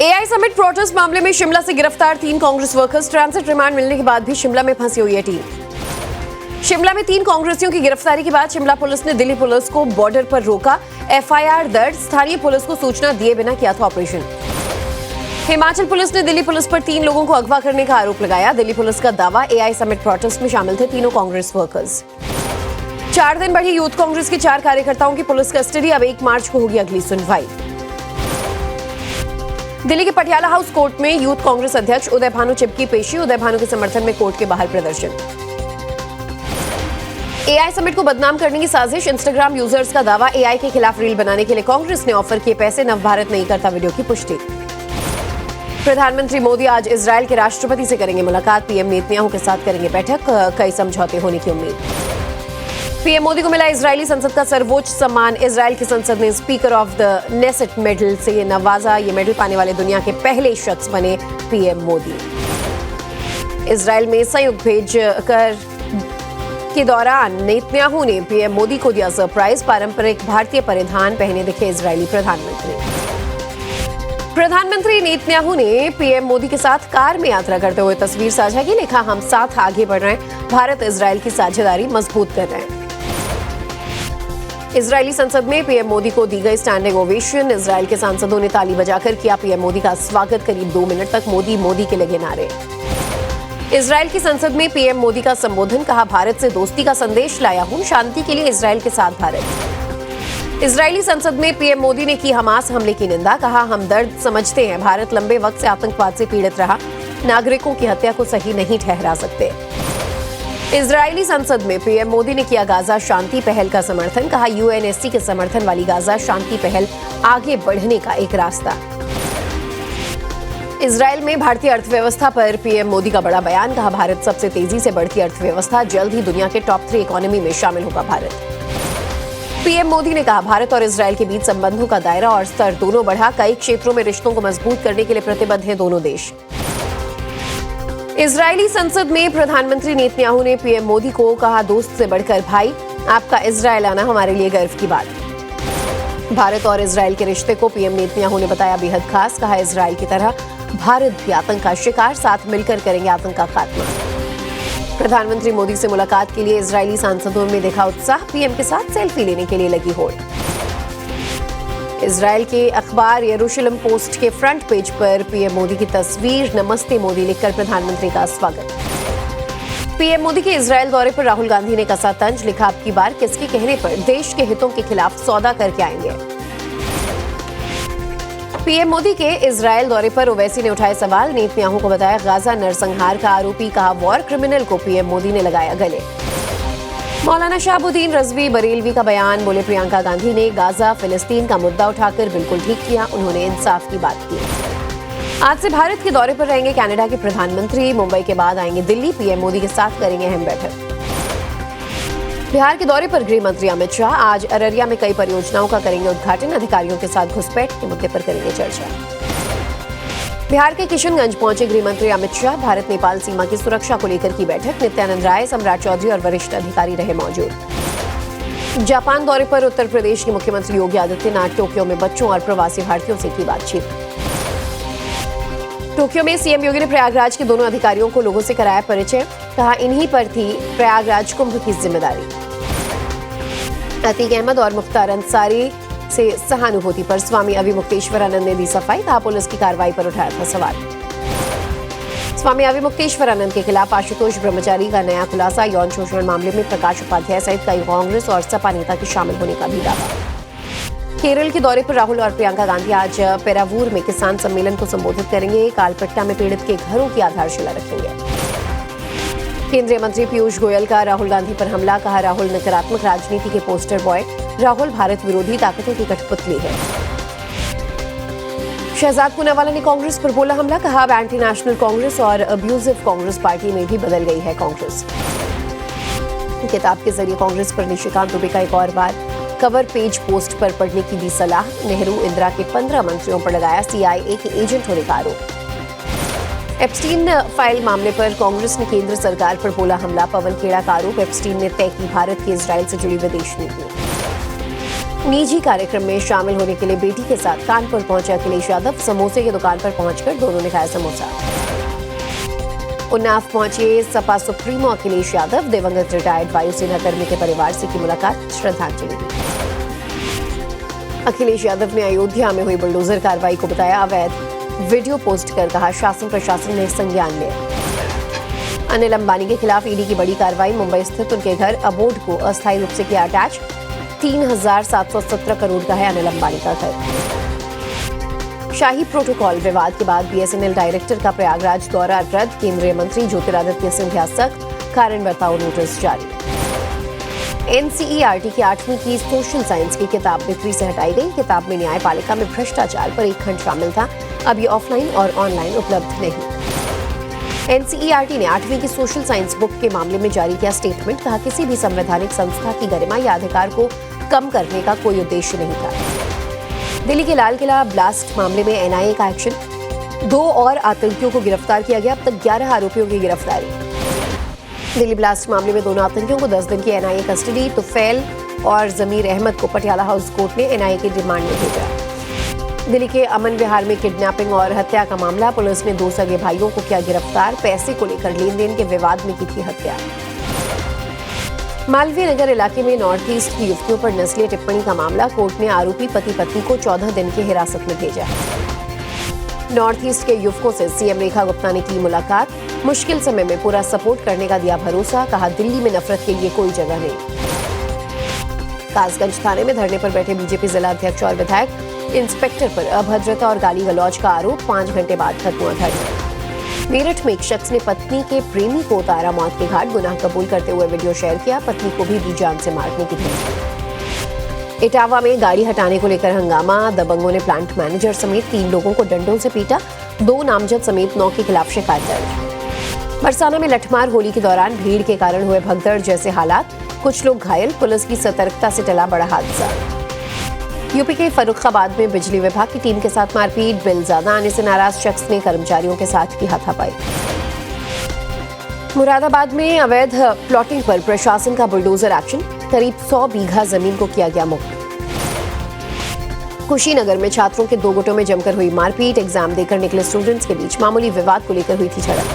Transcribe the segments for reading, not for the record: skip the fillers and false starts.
AI summit protest मामले में शिमला से गिरफ्तार 3 कांग्रेस वर्कर्स। ट्रांजिट रिमांड मिलने के बाद भी शिमला में फंसी हुई है टीम। शिमला में 3 कांग्रेसियों की गिरफ्तारी के बाद शिमला पुलिस ने दिल्ली पुलिस को बॉर्डर पर रोका। एफआईआर दर्ज, स्थानीय पुलिस को सूचना दिए बिना किया था ऑपरेशन। हिमाचल पुलिस ने दिल्ली पुलिस पर 3 लोगों को अगवा करने का आरोप लगाया। दिल्ली पुलिस का दावा, एआई समिट प्रोटेस्ट में शामिल थे तीनों कांग्रेस वर्कर्स। 4 दिन बढ़ी यूथ कांग्रेस के 4 कार्यकर्ताओं की पुलिस कस्टडी। अब 1 मार्च को होगी अगली सुनवाई। दिल्ली के पटियाला हाउस कोर्ट में यूथ कांग्रेस अध्यक्ष उदय भानु चिब की पेशी। उदय भानु के समर्थन में कोर्ट के बाहर प्रदर्शन। एआई समिट को बदनाम करने की साजिश, इंस्टाग्राम यूजर्स का दावा, एआई के खिलाफ रील बनाने के लिए कांग्रेस ने ऑफर किए पैसे। नवभारत नहीं करता वीडियो की पुष्टि। प्रधानमंत्री मोदी आज इजरायल के राष्ट्रपति से करेंगे मुलाकात। पीएम नेतन्याहू के साथ करेंगे बैठक। कई समझौते होने की उम्मीद। पीएम मोदी को मिला इजरायली संसद का सर्वोच्च सम्मान। इजरायल की संसद ने speaker of the Knesset medal से नवाजा। ये मेडल पाने वाले दुनिया के पहले शख्स बने पीएम मोदी। इजरायल में संयुक्त भेज कर के दौरान नेतन्याहू ने पीएम मोदी को दिया सरप्राइज। पारंपरिक भारतीय परिधान पहने दिखे इजरायली प्रधानमंत्री। प्रधानमंत्री नेतन्याहू ने पीएम मोदी के साथ कार में यात्रा करते हुए तस्वीर साझा की। लिखा, हम साथ आगे बढ़ रहे हैं, भारत इजरायल की साझेदारी मजबूत कर रहे हैं। इजरायली संसद में पीएम मोदी को दी गई स्टैंडिंग ओवेशन। इजरायल के सांसदों ने ताली बजाकर किया पीएम मोदी का स्वागत। करीब 2 मिनट तक मोदी मोदी के लगे नारे। इजरायल की संसद में पीएम मोदी का संबोधन। कहा, भारत से दोस्ती का संदेश लाया हूं, शांति के लिए इजरायल के साथ भारत। इजरायली संसद में पीएम मोदी ने की हमास हमले की निंदा। कहा, हम दर्द समझते हैं, भारत लंबे वक्त से आतंकवाद से पीड़ित रहा, नागरिकों की हत्या को सही नहीं ठहरा सकते। इजरायली संसद में पीएम मोदी ने किया गाजा शांति पहल का समर्थन। कहा, यूएनएससी के समर्थन वाली गाजा शांति पहल आगे बढ़ने का एक रास्ता। इजरायल में भारतीय अर्थव्यवस्था पर पीएम मोदी का बड़ा बयान। कहा, भारत सबसे तेजी से बढ़ती अर्थव्यवस्था, जल्द ही दुनिया के टॉप 3 इकोनॉमी में शामिल होगा भारत। पीएम मोदी ने कहा, भारत और इजरायल के बीच संबंधों का दायरा और स्तर दोनों बढ़ा। कई क्षेत्रों में रिश्तों को मजबूत करने के लिए प्रतिबद्ध हैं दोनों देश। इजरायली संसद में प्रधानमंत्री नेतन्याहू ने पीएम मोदी को कहा, दोस्त से बढ़कर भाई, आपका इजरायल आना हमारे लिए गर्व की बात। भारत और इजरायल के रिश्ते को पीएम नेतन्याहू ने बताया बेहद खास। कहा, इजरायल की तरह भारत भी आतंक का शिकार, साथ मिलकर करेंगे आतंक का खात्मा। प्रधानमंत्री मोदी से मुलाकात के लिए इजरायली सांसदों में देखा उत्साह। पीएम के साथ सेल्फी लेने के लिए लगी होड़। इजरायल के अखबार यरूशलेम पोस्ट के फ्रंट पेज पर पीएम मोदी की तस्वीर। नमस्ते मोदी लिखकर प्रधानमंत्री का स्वागत। पीएम मोदी के इजरायल दौरे पर राहुल गांधी ने कसा तंज। लिखा, अब की बार किसके कहने पर देश के हितों के खिलाफ सौदा करके आएंगे। पीएम मोदी के इजरायल दौरे पर ओवैसी ने उठाए सवाल। नेतन्याहू को बताया गाजा नरसंहार का आरोपी। कहा, वॉर क्रिमिनल को पीएम मोदी ने लगाया गले। मौलाना शहाबुद्दीन रजवी बरेलवी का बयान। बोले, प्रियंका गांधी ने गाजा फिलिस्तीन का मुद्दा उठाकर बिल्कुल ठीक किया, उन्होंने इंसाफ की बात की। आज से भारत के दौरे पर रहेंगे कनाडा के प्रधानमंत्री। मुंबई के बाद आएंगे दिल्ली, पीएम मोदी के साथ करेंगे अहम बैठक। बिहार के दौरे पर गृह मंत्री अमित शाह आज अररिया में कई परियोजनाओं का करेंगे उद्घाटन। अधिकारियों के साथ घुसपैठ के मुद्दे पर करेंगे चर्चा। बिहार के किशनगंज पहुंचे गृह मंत्री अमित शाह। भारत नेपाल सीमा की सुरक्षा को लेकर की बैठक। नित्यानंद राय, सम्राट चौधरी और वरिष्ठ अधिकारी रहे मौजूद। जापान दौरे पर उत्तर प्रदेश के मुख्यमंत्री योगी आदित्यनाथ। टोक्यो में बच्चों और प्रवासी भारतीयों से की बातचीत। टोक्यो में सीएम योगी ने प्रयागराज के दोनों अधिकारियों को लोगों से कराया परिचय। कहा, इन्हीं पर थी प्रयागराज कुंभ की जिम्मेदारी। अतीक अहमद और मुख्तार अंसारी से सहानुभूति पर स्वामी अविमुक्तेश्वरानंद ने दी सफाई। कहा, पुलिस की कार्रवाई पर उठाया था सवाल। स्वामी अविमुक्तेश्वरानंद के खिलाफ आशुतोष ब्रह्मचारी का नया खुलासा। यौन शोषण मामले में प्रकाश उपाध्याय सहित कई कांग्रेस और सपा नेता के शामिल होने का भी दावा। केरल के दौरे पर राहुल और प्रियंका गांधी आज पेरावूर में किसान सम्मेलन को संबोधित करेंगे। कालपट्टा में पीड़ित के घरों की आधारशिला रखेंगे। केंद्रीय मंत्री पीयूष गोयल का राहुल गांधी पर हमला। कहा, राहुल नकारात्मक राजनीति के पोस्टर बॉय। राहुल भारत विरोधी ताकतों की कठपुतली है। शहजाद पूनावाला ने कांग्रेस पर बोला हमला। कहा, अब एंटी नेशनल कांग्रेस और अब्यूजिव कांग्रेस पार्टी में भी बदल गई है कांग्रेस। किताब के जरिए कांग्रेस पर निशिकांत दुबे का एक और बार। कवर पेज पोस्ट पर पढ़ने की दी सलाह। नेहरू इंदिरा के 15 मंत्रियों पर लगाया सीआईए के एजेंट होने का आरोप। एप्स्टीन फाइल मामले पर कांग्रेस ने केंद्र सरकार पर बोला हमला। पवन खेड़ा का आरोप। एप्स्टीन ने तय की भारत की इजरायल से जुड़ी विदेश नीति। निजी कार्यक्रम में शामिल होने के लिए बेटी के साथ कानपुर पहुंचे अखिलेश यादव। समोसे की दुकान पर पहुंचकर दोनों ने खाया समोसा। उन्नाव पहुंचे सपा सुप्रीमो अखिलेश यादव। दिवंगत रिटायर्ड वायुसेना कर्मी के परिवार से की मुलाकात, श्रद्धांजलि दी। अखिलेश यादव ने अयोध्या में हुई बुलडोजर कार्रवाई को बताया अवैध। वीडियो पोस्ट कर कहा शासन प्रशासन ने संज्ञान लिया। अनिल अंबानी के खिलाफ ईडी की बड़ी कार्रवाई। मुंबई स्थित उनके घर अबोड को अस्थायी रूप से किया अटैच। 3,717 करोड़ का है अनिल अंबानी का घर। शाही प्रोटोकॉल विवाद के बाद बीएसएनएल डायरेक्टर का प्रयागराज दौरा रद्द। केंद्रीय मंत्री ज्योतिरादित्य सिंधिया सख्त, कारण बताओ नोटिस जारी। एनसीईआरटी की 8वीं की सोशल साइंस की किताब बिक्री से हटाई गई। किताब में न्यायपालिका में भ्रष्टाचार पर एक खंड शामिल था। अब ये ऑफलाइन और ऑनलाइन उपलब्ध नहीं। एनसीईआरटी ने 8वीं की सोशल साइंस बुक के मामले में जारी किया स्टेटमेंट। कहा किसी भी संवैधानिक संस्था की गरिमा या अधिकार को कम करने का कोई उद्देश्य नहीं था। दिल्ली के लाल किला ब्लास्ट मामले में एनआईए का एक्शन। 2 और आतंकियों को गिरफ्तार किया गया। अब तक 11 आरोपियों की गिरफ्तारी। दिल्ली ब्लास्ट मामले में दोनों आतंकियों को 10 दिन की एनआईए कस्टडी। तुफैल और जमीर अहमद को पटियाला हाउस कोर्ट ने एनआईए की डिमांड में भेजा। दिल्ली के अमन विहार में किडनैपिंग और हत्या का मामला। पुलिस ने 2 सगे भाइयों को किया गिरफ्तार। पैसे को लेकर लेन देन के विवाद में की थी हत्या। मालवीय नगर इलाके में नॉर्थ ईस्ट की युवतियों पर नस्लीय टिप्पणी का मामला। कोर्ट ने आरोपी पति पत्नी को 14 दिन की हिरासत में भेजा। नॉर्थ ईस्ट के युवकों से सीएम रेखा गुप्ता ने की मुलाकात। मुश्किल समय में पूरा सपोर्ट करने का दिया भरोसा। कहा दिल्ली में नफरत के लिए कोई जगह नहीं। कासगंज थाने में धरने पर बैठे बीजेपी जिला अध्यक्ष और विधायक। इंस्पेक्टर पर अभद्रता और गाली गलौज का आरोप। 5 घंटे बाद खत्म हुआ धरना। मेरठ में एक शख्स ने पत्नी के प्रेमी को उतारा मौत के घाट। गुनाह कबूल करते हुए वीडियो शेयर किया। पत्नी को भी दी जान से मारने की धमकी। इटावा में गाड़ी हटाने को लेकर हंगामा। दबंगों ने प्लांट मैनेजर समेत 3 लोगों को डंडों से पीटा। 2 नामजद समेत 9 के खिलाफ शिकायत दर्ज। बरसाना में लठमार होली के दौरान भीड़ के कारण हुए भगदड़ जैसे हालात। कुछ लोग घायल। पुलिस की सतर्कता से टला बड़ा हादसा। यूपी के फर्रुखाबाद में बिजली विभाग की टीम के साथ मारपीट। बिल ज्यादा आने से नाराज शख्स ने कर्मचारियों के साथ की हाथापाई। मुरादाबाद में अवैध प्लॉटिंग पर प्रशासन का बुलडोजर एक्शन। करीब 100 बीघा जमीन को किया गया मुक्त। कुशीनगर में छात्रों के 2 गुटों में जमकर हुई मारपीट। एग्जाम देकर निकले स्टूडेंट्स के बीच मामूली विवाद को लेकर हुई थी झड़प।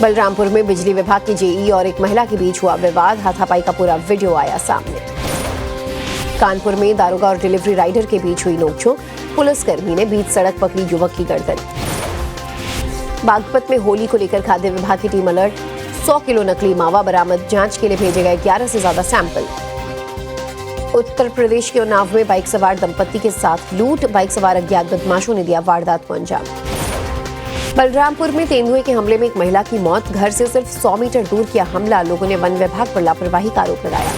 बलरामपुर में बिजली विभाग की जेई और एक महिला के बीच हुआ विवाद। हाथापाई का पूरा वीडियो आया सामने। कानपुर में दारोगा और डिलीवरी राइडर के बीच हुई नोकझोंक। पुलिसकर्मी ने बीच सड़क पकड़ी युवक की गर्दन। बागपत में होली को लेकर खाद्य विभाग की टीम अलर्ट। 100 किलो नकली मावा बरामद। जांच के लिए भेजे गए 11 से ज्यादा सैंपल। उत्तर प्रदेश के उन्नाव में बाइक सवार दंपत्ति के साथ लूट। बाइक सवार अज्ञात बदमाशों ने दिया वारदात को अंजाम। बलरामपुर में तेंदुए के हमले में एक महिला की मौत। घर से सिर्फ 100 मीटर दूर किया हमला। लोगों ने वन विभाग पर लापरवाही का आरोप लगाया।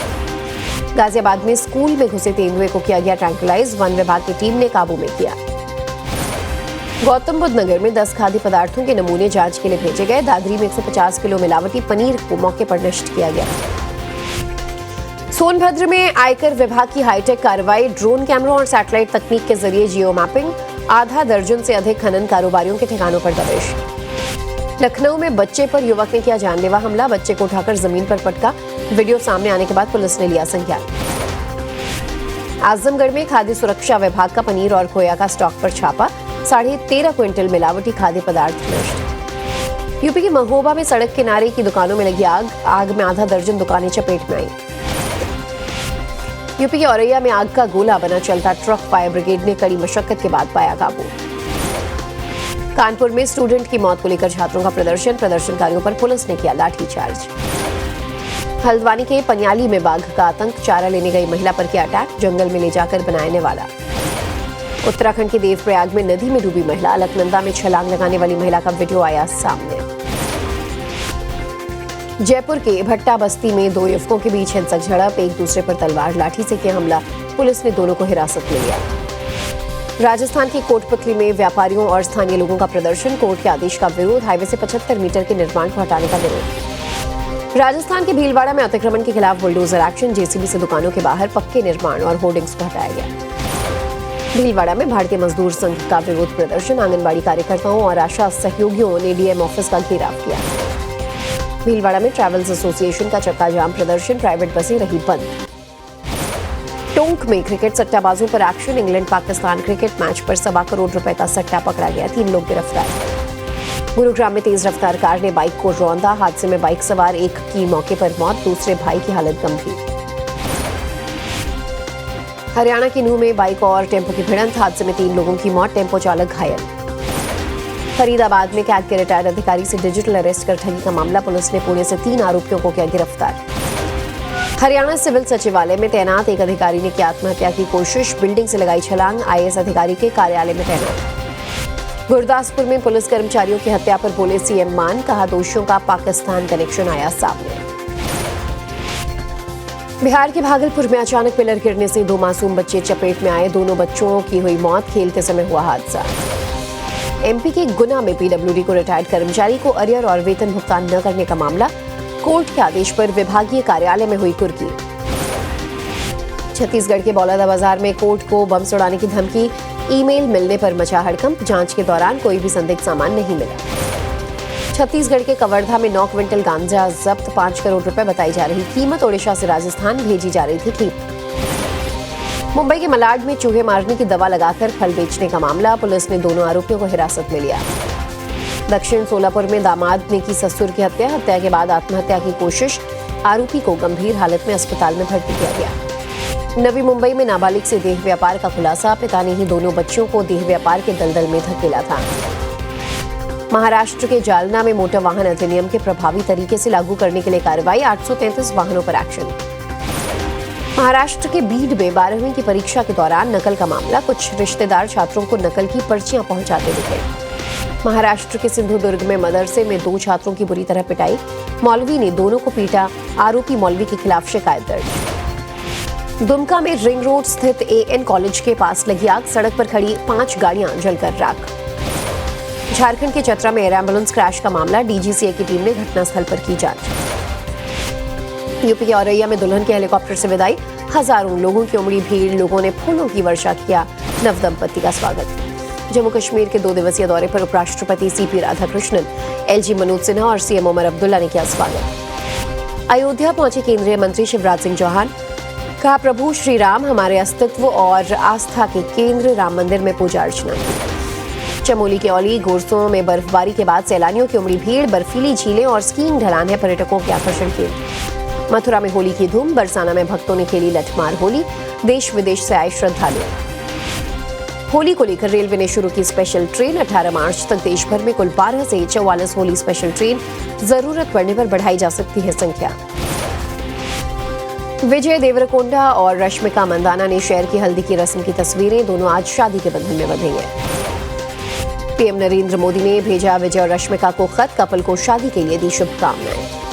गाजियाबाद में स्कूल में घुसे तेंदुए को किया गया ट्रैंकुलाइज। वन विभाग की टीम ने काबू में किया। गौतम बुद्ध नगर में 10 खाद्य पदार्थों के नमूने जांच के लिए भेजे गए। दादरी में 150 किलो मिलावटी पनीर को मौके पर नष्ट किया गया। सोनभद्र में आयकर विभाग की हाईटेक कार्रवाई। ड्रोन कैमरों और सैटेलाइट तकनीक के जरिए जियो मैपिंग। आधा दर्जन से अधिक खनन कारोबारियों के ठिकानों पर दबिश। लखनऊ में बच्चे पर युवक ने किया जानलेवा हमला। बच्चे को उठाकर जमीन पर पटका। वीडियो सामने आने के बाद पुलिस ने लिया संज्ञान। आजमगढ़ में खाद्य सुरक्षा विभाग का पनीर और खोया का स्टॉक पर छापा। 13.5 क्विंटल मिलावटी खाद्य पदार्थ नष्ट। यूपी के महोबा में सड़क किनारे की दुकानों में लगी आग। आग में आधा दर्जन दुकानें चपेट में आई। यूपी के औरैया में आग का गोला बना चलता ट्रक फायर ब्रिगेड ने कड़ी मशक्कत के बाद पाया काबू। कानपुर में स्टूडेंट की मौत को लेकर छात्रों का प्रदर्शन। प्रदर्शनकारियों पर पुलिस ने किया लाठीचार्ज। हल्द्वानी के पनियाली में बाघ का आतंक। चारा लेने गई महिला पर किया अटैक। जंगल में ले जाकर बनाने वाला। उत्तराखंड के देवप्रयाग में नदी में डूबी महिला। अलकनंदा में छलांग लगाने वाली महिला का वीडियो आया सामने। जयपुर के भट्टा बस्ती में 2 युवकों के बीच हिंसक झड़प। एक दूसरे पर तलवार लाठी से किया हमला। पुलिस ने दोनों को हिरासत में लिया। राजस्थान की कोटपुतली में व्यापारियों और स्थानीय लोगों का प्रदर्शन। कोर्ट के आदेश का विरोध। हाईवे से 75 मीटर के निर्माण को हटाने का विरोध। राजस्थान के भीलवाड़ा में अतिक्रमण के खिलाफ बुलडोजर एक्शन। जेसीबी से दुकानों के बाहर पक्के निर्माण और होर्डिंग्स को हटाया गया। भीलवाड़ा में भारतीय मजदूर संघ का विरोध प्रदर्शन। आंगनबाड़ी कार्यकर्ताओं और आशा सहयोगियों ने डीएम ऑफिस का घेराव किया। भीलवाड़ा में ट्रैवल्स एसोसिएशन का चक्का जाम प्रदर्शन। प्राइवेट बसें रही बंद। टोंक में क्रिकेट सट्टाबाजों पर action. England Pakistan cricket match पर 1.25 करोड़ रुपए का सट्टा पकड़ा गया, 3 लोग गिरफ्तार। गुरुग्राम में तेज रफ्तार कार ने बाइक को रौंदा। हादसे में बाइक सवार एक की मौके पर मौत, दूसरे भाई की हालत गंभीर। हरियाणा के नूह में बाइक और टेम्पो की भिड़ंत, हादसे में 3 लोगों की मौत, टेम्पो चालक घायल। फरीदाबाद में कैग के रिटायर्ड अधिकारी से डिजिटल अरेस्ट कर ठगी का मामला, पुलिस ने पुणे से 3 आरोपियों को किया गिरफ्तार। हरियाणा सिविल सचिवालय में तैनात एक अधिकारी ने की आत्महत्या की कोशिश, बिल्डिंग से लगाई छलांग, आईएएस अधिकारी के कार्यालय में तैनात। गुरदासपुर में पुलिस कर्मचारियों की हत्या पर बोले सीएम मान, कहा दोषियों का पाकिस्तान कनेक्शन आया सामने। बिहार के भागलपुर में अचानक पिलर गिरने से 2 मासूम बच्चे चपेट में आए, दोनों बच्चों की हुई मौत, खेलते समय हुआ हादसा। एमपी के गुना में पीडब्ल्यूडी को रिटायर्ड कर्मचारी को अरियर और वेतन भुगतान न करने का मामला, कोर्ट के आदेश पर विभागीय कार्यालय में हुई कुर्की। छत्तीसगढ़ के बौलादा बाजार में कोर्ट को बम सुड़ाने की धमकी, ईमेल मिलने पर मचा हड़कंप, जांच के दौरान कोई भी संदिग्ध सामान नहीं मिला। छत्तीसगढ़ के कवर्धा में 9 क्विंटल गांजा जब्त, 5 करोड़ रुपए बताई जा रही कीमत, ओडिशा से राजस्थान भेजी जा रही थी कीमत। मुंबई के मलाड में चूहे मारने की दवा लगाकर फल बेचने का मामला, पुलिस ने दोनों आरोपियों को हिरासत में लिया। दक्षिण सोलापुर में दामाद ने की ससुर की हत्या, हत्या के बाद आत्महत्या की कोशिश, आरोपी को गंभीर हालत में अस्पताल में भर्ती किया गया। नवी मुंबई में नाबालिग से देह व्यापार का खुलासा, पिता ने ही दोनों बच्चियों को देह व्यापार के दलदल में धकेला था। महाराष्ट्र के जालना में मोटर वाहन अधिनियम के प्रभावी तरीके से लागू करने के लिए कार्रवाई, 833 वाहनों पर एक्शन। महाराष्ट्र के बीड में 12वीं की परीक्षा के दौरान नकल का मामला, कुछ रिश्तेदार छात्रों को नकल की पर्चियां पहुंचाते दिखे। महाराष्ट्र के सिंधुदुर्ग में मदरसे में 2 छात्रों की बुरी तरह पिटाई, मौलवी ने दोनों को पीटा, आरोपी मौलवी के खिलाफ शिकायत दर्ज। दुमका में रिंग रोड स्थित एएन कॉलेज के पास लगी आग, सड़क पर खड़ी 5 गाड़ियां जलकर राख। झारखंड के चतरा में एयर एम्बुलेंस क्रैश का मामला, डीजीसीए की टीम ने घटनास्थल पर की जांच। यूपी के औरैया में दुल्हन के हेलीकॉप्टर से विदाई, हजारों लोगों की उमड़ी भीड़, लोगों ने फूलों की वर्षा किया नव दंपति का स्वागत। जम्मू कश्मीर के 2 दिवसीय दौरे पर उपराष्ट्रपति सीपी राधाकृष्णन, एलजी मनोज सिन्हा और सीएम उमर अब्दुल्ला ने किया स्वागत। अयोध्या पहुंचे केंद्रीय मंत्री शिवराज सिंह चौहान, कहा प्रभु श्री राम हमारे अस्तित्व और आस्था के केंद्र, राम मंदिर में पूजा अर्चना की। चमोली के औली घोरसों में बर्फबारी के बाद सैलानियों की उमड़ी भीड़, बर्फीली झीलें और स्कीइंग ढलान है पर्यटकों के आकर्षण के। मथुरा में होली की धूम, बरसाना में भक्तों ने खेली लठमार होली, देश विदेश से आए श्रद्धालु। होली को लेकर रेलवे ने शुरू की स्पेशल ट्रेन, 18 मार्च तक देश भर में कुल 12 से 44 होली स्पेशल ट्रेन, जरूरत पड़ने पर बढ़ाई जा सकती है संख्या। विजय देवरकोंडा और रश्मिका मंदाना ने शेयर की हल्दी की रस्म की तस्वीरें, दोनों आज शादी के बंधन में बंधेंगे। पीएम नरेंद्र मोदी ने भेजा विजय और रश्मिका को खत, कपल को शादी के लिए दी शुभकामनाएं।